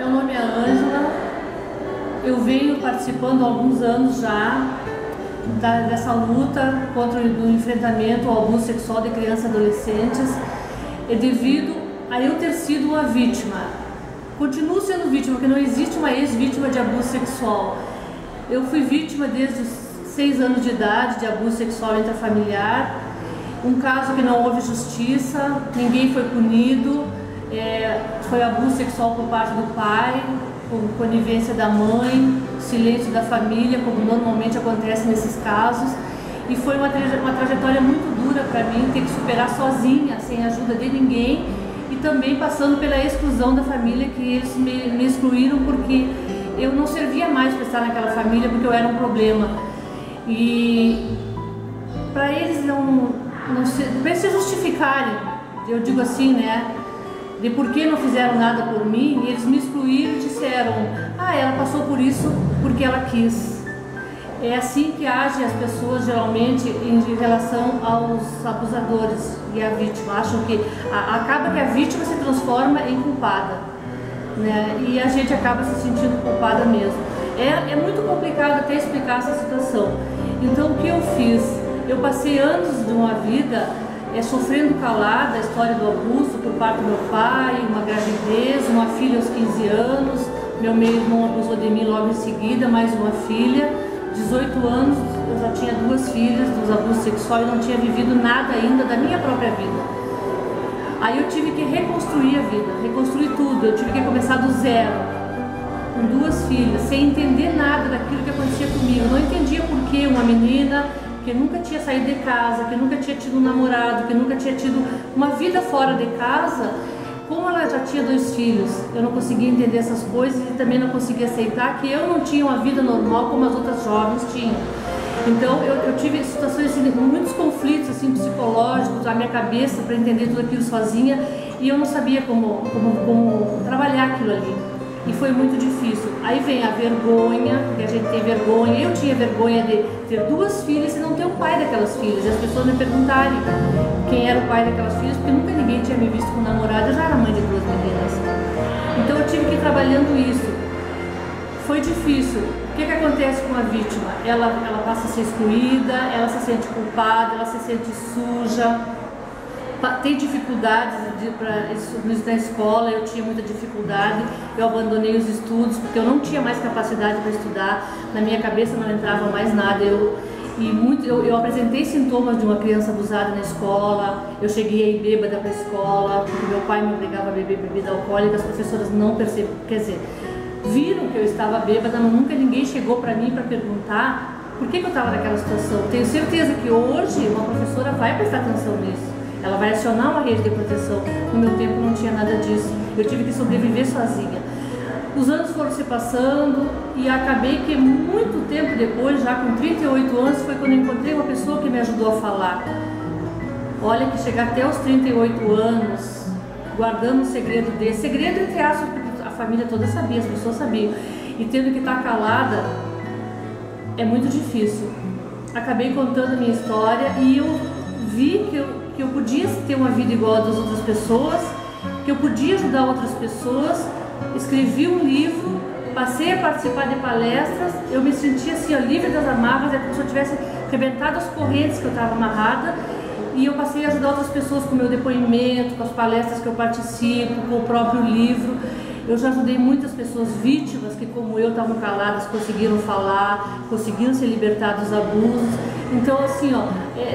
Meu nome é Ângela, eu venho participando há alguns anos já dessa luta contra o enfrentamento ao abuso sexual de crianças e adolescentes, devido a eu ter sido uma vítima. Continuo sendo vítima, porque não existe uma ex-vítima de abuso sexual. Eu fui vítima desde os 6 anos de idade de abuso sexual intrafamiliar, um caso que não houve justiça, ninguém foi punido, foi abuso sexual por parte do pai, com conivência da mãe, silêncio da família, como normalmente acontece nesses casos, e foi uma trajetória muito dura para mim, ter que superar sozinha, sem a ajuda de ninguém, e também passando pela exclusão da família, que eles me excluíram porque eu não servia mais para estar naquela família, porque eu era um problema. E para eles para se justificarem, eu digo assim, né, de por que não fizeram nada por mim, eles me excluíram e disseram: ah, ela passou por isso porque ela quis. É assim que agem as pessoas geralmente em relação aos abusadores e a vítima. Acham que acaba que a vítima se transforma em culpada, né? E a gente acaba se sentindo culpada mesmo. É muito complicado até explicar essa situação. Então o que eu fiz? Eu passei anos de uma vida sofrendo calada a história do abuso por parte do meu pai, uma gravidez, uma filha aos 15 anos, meu meio-irmão abusou de mim logo em seguida, mais uma filha, 18 anos, eu já tinha 2 filhas dos abusos sexuais e não tinha vivido nada ainda da minha própria vida. Aí eu tive que reconstruir a vida, reconstruir tudo, eu tive que começar do zero, com 2 filhas, sem entender nada daquilo que acontecia comigo. Eu não entendia por que uma menina que nunca tinha saído de casa, que nunca tinha tido um namorado, que nunca tinha tido uma vida fora de casa, como ela já tinha 2 filhos, eu não conseguia entender essas coisas e também não conseguia aceitar que eu não tinha uma vida normal como as outras jovens tinham. Então eu tive situações, assim, muitos conflitos assim, psicológicos na minha cabeça para entender tudo aquilo sozinha, e eu não sabia como trabalhar aquilo ali. E foi muito difícil. Aí vem a vergonha, que a gente tem vergonha. Eu tinha vergonha de ter 2 filhas e não ter o pai daquelas filhas. E as pessoas me perguntarem quem era o pai daquelas filhas, porque nunca ninguém tinha me visto com namorada. Eu já era mãe de 2 meninas. Então eu tive que ir trabalhando isso. Foi difícil. O que acontece com a vítima? Ela passa a ser excluída, ela se sente culpada, ela se sente suja, tem dificuldades na escola. Eu tinha muita dificuldade, eu abandonei os estudos porque eu não tinha mais capacidade para estudar, na minha cabeça não entrava mais nada. Eu apresentei sintomas de uma criança abusada na escola, eu cheguei a ir bêbada para a escola, porque meu pai me obrigava a beber bebida alcoólica, as professoras não perceberam, quer dizer, viram que eu estava bêbada, mas nunca ninguém chegou para mim para perguntar por que eu estava naquela situação. Tenho certeza que hoje uma professora vai prestar atenção nisso. Ela vai acionar uma rede de proteção. No meu tempo não tinha nada disso. Eu tive que sobreviver sozinha. Os anos foram se passando e acabei que muito tempo depois, já com 38 anos, foi quando eu encontrei uma pessoa que me ajudou a falar. Olha, que chegar até os 38 anos, guardando um segredo desse, segredo entre aspas, porque a família toda sabia, as pessoas sabiam, e tendo que estar calada, é muito difícil. Acabei contando a minha história e eu vi que eu podia ter uma vida igual a das outras pessoas, que eu podia ajudar outras pessoas. Escrevi um livro, passei a participar de palestras, eu me sentia assim, ó, livre das amarras, é como se eu tivesse arrebentado as correntes que eu estava amarrada, e eu passei a ajudar outras pessoas com o meu depoimento, com as palestras que eu participo, com o próprio livro. Eu já ajudei muitas pessoas vítimas que, como eu, estavam caladas, conseguiram falar, conseguiram se libertar dos abusos. Então, assim, ó,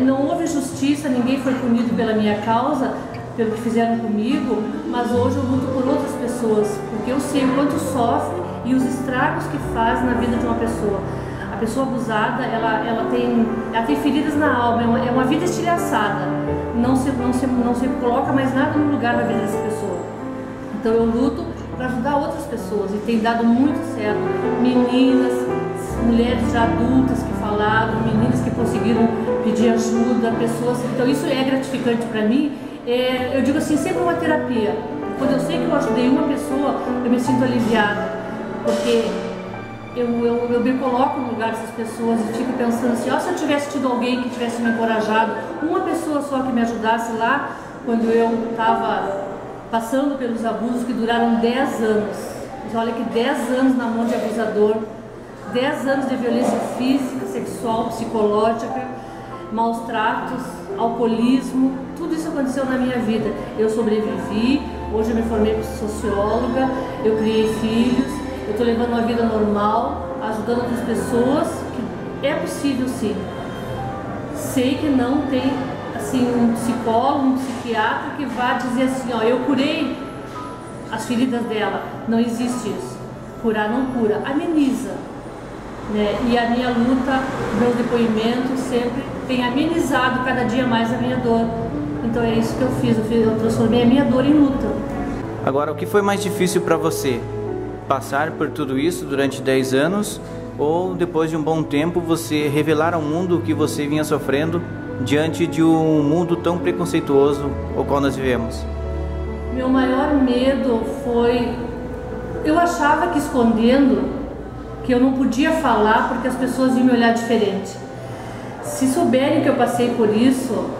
não houve justiça, ninguém foi punido pela minha causa, pelo que fizeram comigo, mas hoje eu luto por outras pessoas, porque eu sei o quanto sofre e os estragos que faz na vida de uma pessoa. A pessoa abusada, ela tem feridas na alma, é uma vida estilhaçada, não se coloca mais nada no lugar da vida dessa pessoa. Então eu luto para ajudar outras pessoas e tem dado muito certo. Meninas, mulheres já adultas que falaram, meninas que conseguiram pedir ajuda, pessoas. Então isso é gratificante para mim. Eu digo assim, sempre uma terapia. Quando eu sei que eu ajudei uma pessoa, eu me sinto aliviada, porque eu me coloco no lugar dessas pessoas e fico pensando assim, ó, se eu tivesse tido alguém que tivesse me encorajado, uma pessoa só que me ajudasse lá, quando eu estava passando pelos abusos que duraram 10 anos. Mas olha que 10 anos na mão de abusador, 10 anos de violência física, sexual, psicológica, maus tratos, alcoolismo, tudo isso aconteceu na minha vida. Eu sobrevivi, hoje eu me formei como socióloga, eu criei filhos, eu estou levando uma vida normal, ajudando outras pessoas, que é possível sim. Sei que não tem assim um psicólogo, um psiquiatra que vá dizer assim, ó, eu curei as feridas dela. Não existe isso. Curar não cura, ameniza, né? E a minha luta, meus depoimentos sempre tem amenizado cada dia mais a minha dor. Então é isso que eu fiz, eu transformei a minha dor em luta. Agora, o que foi mais difícil para você? Passar por tudo isso durante 10 anos ou depois de um bom tempo você revelar ao mundo o que você vinha sofrendo diante de um mundo tão preconceituoso o qual nós vivemos? Meu maior medo foi... Eu achava que escondendo, que eu não podia falar porque as pessoas iam me olhar diferente. Se souberem que eu passei por isso,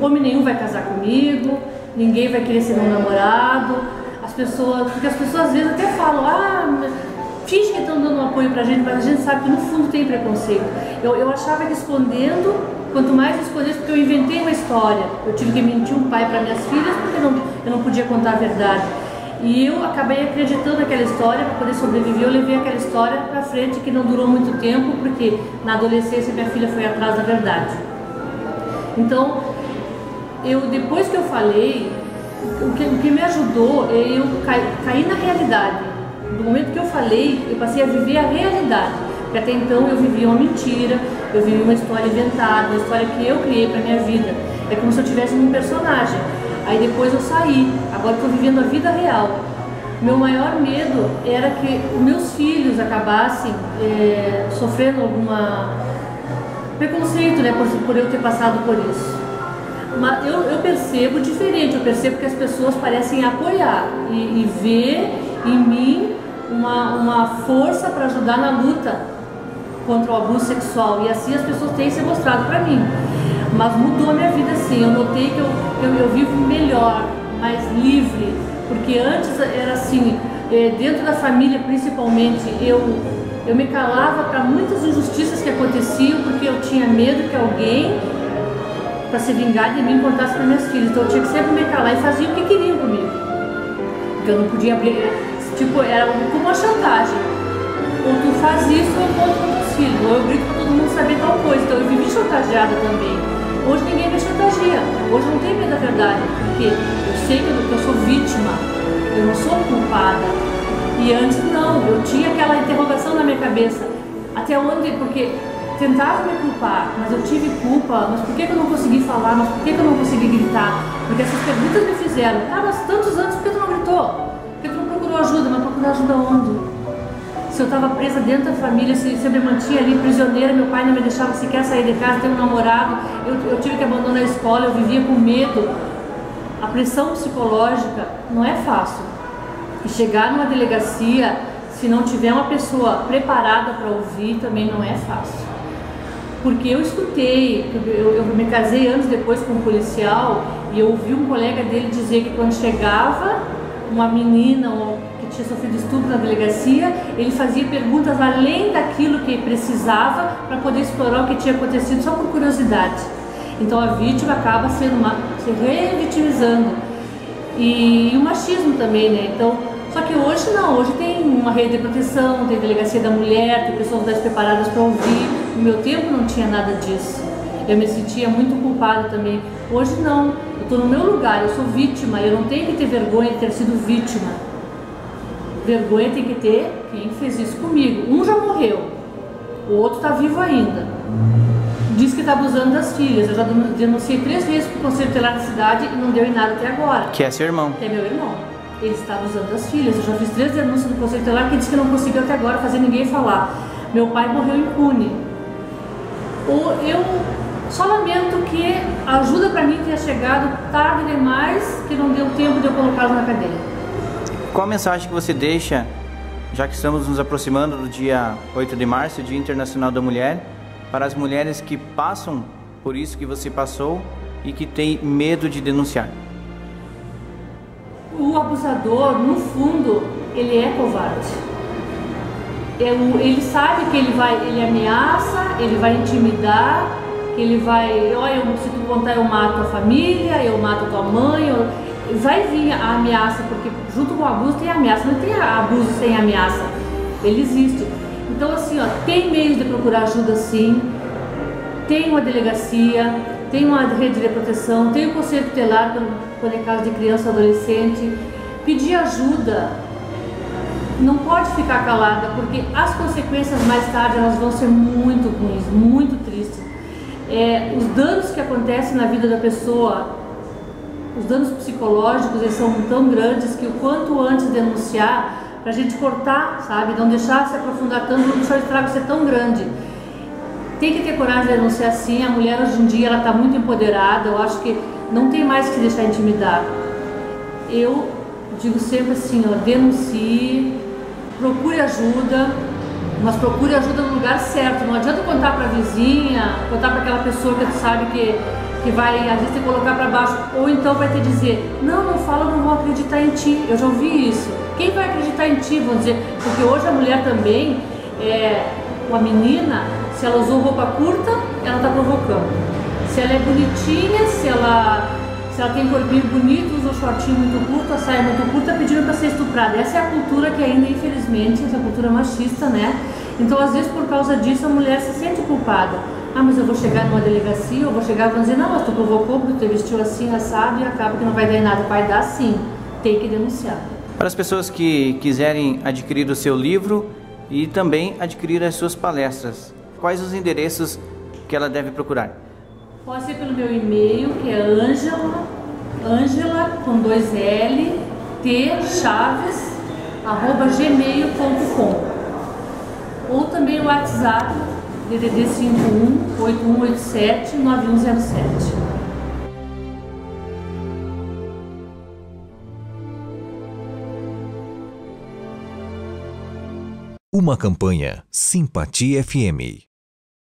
homem nenhum vai casar comigo, ninguém vai querer ser meu namorado, porque as pessoas às vezes até falam, finge que estão dando um apoio pra gente, mas a gente sabe que no fundo tem preconceito. Eu achava que escondendo, quanto mais eu escondesse, porque eu inventei uma história, eu tive que mentir um pai para minhas filhas porque eu não podia contar a verdade. E eu acabei acreditando naquela história para poder sobreviver. Eu levei aquela história para frente, que não durou muito tempo, porque na adolescência minha filha foi atrás da verdade. Então, depois que eu falei, o que me ajudou é eu cair na realidade. No momento que eu falei, eu passei a viver a realidade. Porque até então eu vivia uma mentira, eu vivia uma história inventada, uma história que eu criei para minha vida. É como se eu tivesse um personagem. Aí depois eu saí, agora estou vivendo a vida real. Meu maior medo era que meus filhos acabassem sofrendo alguma preconceito, né, por eu ter passado por isso. Mas eu percebo diferente, eu percebo que as pessoas parecem apoiar e ver em mim uma força para ajudar na luta contra o abuso sexual. E assim as pessoas têm se mostrado para mim. Mas mudou a minha vida sim, eu notei que eu vivo melhor, mais livre, porque antes era assim, dentro da família principalmente, eu me calava para muitas injustiças que aconteciam, porque eu tinha medo que alguém, para se vingar de mim, contasse para minhas filhas. Então eu tinha que sempre me calar e fazia o que queriam comigo, porque eu não podia abrir, tipo, era como uma chantagem, ou tu faz isso ou eu conto para os filhos, ou eu grito para todo mundo saber tal coisa. Então eu vivi chantageada também. Hoje ninguém me chantageia, hoje não tem medo da verdade, porque eu sei que eu sou vítima, eu não sou culpada. E antes não, eu tinha aquela interrogação na minha cabeça, até onde, porque tentava me culpar, mas eu tive culpa, mas por que eu não consegui falar, mas por que eu não consegui gritar? Porque essas perguntas me fizeram, mas tantos anos, por que tu não gritou? Por que tu não procurou ajuda? Mas procurou ajuda onde? Se eu estava presa dentro da família, se eu me mantinha ali prisioneira, meu pai não me deixava sequer sair de casa, ter um namorado, eu tive que abandonar a escola, eu vivia com medo. A pressão psicológica não é fácil. E chegar numa delegacia, se não tiver uma pessoa preparada para ouvir, também não é fácil. Porque eu escutei, eu me casei anos depois com um policial e eu ouvi um colega dele dizer que quando chegava uma menina que tinha sofrido estupro na delegacia, ele fazia perguntas além daquilo que precisava para poder explorar o que tinha acontecido, só por curiosidade. Então a vítima acaba se revitimizando. E o machismo também, né? Então, só que hoje não, hoje tem uma rede de proteção, tem delegacia da mulher, tem pessoas mais preparadas para ouvir. No meu tempo não tinha nada disso. Eu me sentia muito culpada também. Hoje não, eu estou no meu lugar, eu sou vítima, eu não tenho que ter vergonha de ter sido vítima. Vergonha tem que ter quem fez isso comigo. Um já morreu, o outro está vivo ainda. Diz que está abusando das filhas. Eu já denunciei 3 vezes para o Conselho Tutelar da cidade e não deu em nada até agora. Que é seu irmão. Que é meu irmão. Ele está abusando das filhas. Eu já fiz 3 denúncias do Conselho Tutelar que disse que não conseguiu até agora fazer ninguém falar. Meu pai morreu impune. Eu só lamento que a ajuda para mim tenha chegado tarde demais, que não deu tempo de eu colocá-lo na cadeia. Qual a mensagem que você deixa, já que estamos nos aproximando do dia 8 de março, Dia Internacional da Mulher, para as mulheres que passam por isso que você passou e que têm medo de denunciar? O abusador, no fundo, ele é covarde. Ele sabe que ele ameaça, ele vai intimidar, que ele vai, olha, se tu contar eu mato a família, eu mato a tua mãe, vai vir a ameaça, porque junto com o abuso tem ameaça, não tem abuso sem ameaça, ele existe. Então assim, ó, tem meios de procurar ajuda sim, tem uma delegacia, tem uma rede de proteção, tem o conselho tutelar quando é caso de criança ou adolescente. Pedir ajuda, não pode ficar calada, porque as consequências mais tarde elas vão ser muito ruins, muito tristes. Os danos que acontecem na vida da pessoa, os danos psicológicos, eles são tão grandes que o quanto antes denunciar, pra gente cortar, sabe, não deixar se aprofundar tanto, não deixar o estrago ser tão grande. Tem que ter coragem de denunciar sim. A mulher hoje em dia ela está muito empoderada, eu acho que não tem mais que se deixar intimidar. Eu digo sempre assim, ó, denuncie, procure ajuda, mas procure ajuda no lugar certo. Não adianta contar para a vizinha, contar para aquela pessoa que tu sabe que vai às vezes te colocar para baixo, ou então vai te dizer, não fala, não vão acreditar em ti. Eu já ouvi isso. Quem vai acreditar em ti, vão dizer, porque hoje a mulher também, a menina, se ela usou roupa curta, ela está provocando. Se ela é bonitinha, se ela tem corpinho bonito, usa um shortinho muito curto, a saia muito curta, pedindo para ser estuprada. Essa é a cultura que ainda, infelizmente, essa cultura machista, né? Então, às vezes, por causa disso, a mulher se sente culpada. Ah, mas eu vou chegar numa delegacia, eu vou chegar e vão dizer, não, mas tu provocou porque tu vestiu assim, assado, e acaba que não vai dar em nada. Vai dar sim, tem que denunciar. Para as pessoas que quiserem adquirir o seu livro e também adquirir as suas palestras, quais os endereços que ela deve procurar? Pode ser pelo meu e-mail, que é Angela com 2 L, tchaves@gmail.com, ou também o WhatsApp DDD 51 8187 9107. Uma campanha Simpatia FM.